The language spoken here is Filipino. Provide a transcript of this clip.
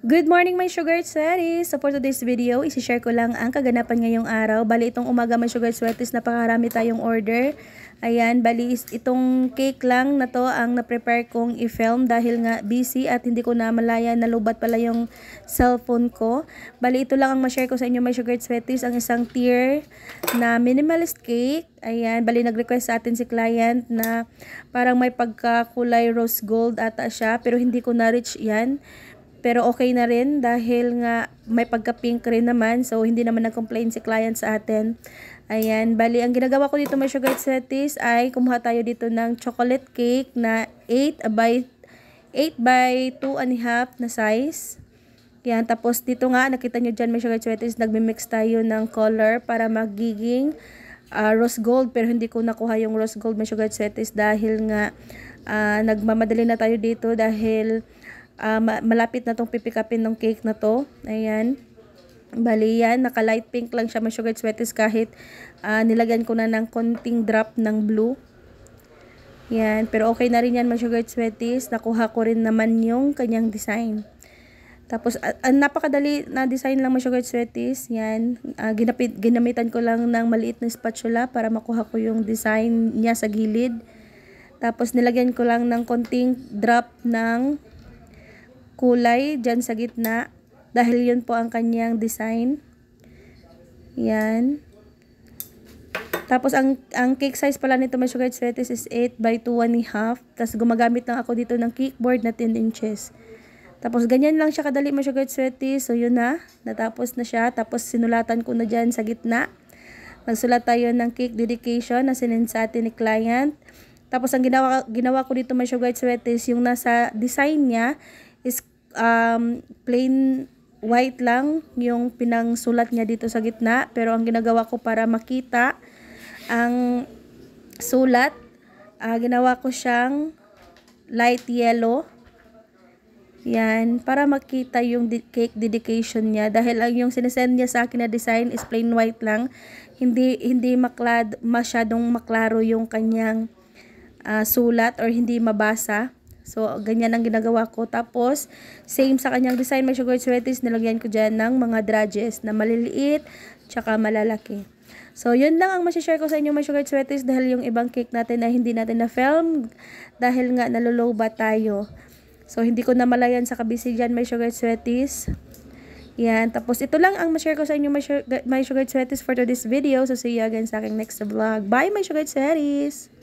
Good morning my sugar sweaties! So for today's video, isi-share ko lang ang kaganapan ngayong araw. Bali itong umaga my sugar sweaties, napakarami tayong order. Ayan, bali itong cake lang na to ang na-prepare kong i-film dahil nga busy at hindi ko na malaya, nalubat pala yung cellphone ko. Bali ito lang ang ma-share ko sa inyo my sugar sweaties, ang isang tier na minimalist cake. Ayan, bali nag-request sa atin si client na parang may pagkakulay rose gold ata siya pero hindi ko na-reach yan. Pero okay na rin dahil nga may pagka-pink rin naman. So, hindi naman nag-complain si client sa atin. Ayan. Bali, ang ginagawa ko dito, my sugar sweaties, ay kumuha tayo dito ng chocolate cake na 8 by 2.5 na size. Yan. Tapos, dito nga, nakita nyo dyan, my sugar sweaties, nagmimix tayo ng color para magiging rose gold. Pero hindi ko nakuha yung rose gold, my sugar sweaties, dahil nga nagmamadali na tayo dito dahil malapit na tong pipikapin ng cake na to. Ayan. Bali yan, naka light pink lang siya my sugar sweaties kahit nilagyan ko na ng konting drop ng blue. Yan, pero okay na rin yan my sugar sweaties. Nakuha ko rin naman yung kanyang design. Tapos napakadali na design lang my sugar sweaties. Yan, ginamitan ko lang ng maliit na spatula para makuha ko yung design niya sa gilid. Tapos nilagyan ko lang ng konting drop ng kulay dyan sa gitna dahil yun po ang kanyang design. Yan. Tapos ang cake size pala nito my sugar sweaties is 8 by 2.5. Tapos gumagamit lang ako dito ng cake board na 10 inches. Tapos ganyan lang siya kadali my sugar sweaties. So yun na, natapos na siya. Tapos sinulatan ko na dyan sa gitna. Nagsulat tayo ng cake dedication na sinend sa atin ni client. Tapos ang ginawa ko dito my sugar sweaties, yung nasa design niya is plain white lang yung pinangsulat niya dito sa gitna, pero ang ginagawa ko para makita ang sulat, ginawa ko siyang light yellow. Yan, para makita yung cake dedication niya dahil ang yung sinesend niya sa akin na design is plain white lang. Hindi masyadong maklaro yung kanyang sulat or hindi mabasa. So, ganyan ang ginagawa ko. Tapos, same sa kanyang design, my sugar sweaties, nilagyan ko dyan ng mga dradges na maliliit, tsaka malalaki. So, yun lang ang masishare ko sa inyo, my sugar sweaties, dahil yung ibang cake natin na hindi natin na-film, dahil nga naluloba tayo. So, hindi ko na malayan sa kabisi dyan, my sugar sweaties. Yan. Tapos, ito lang ang ma-share ko sa inyo, my sugar sweaties, for today's video. So, see you again sa aking next vlog. Bye, my sugar sweaties!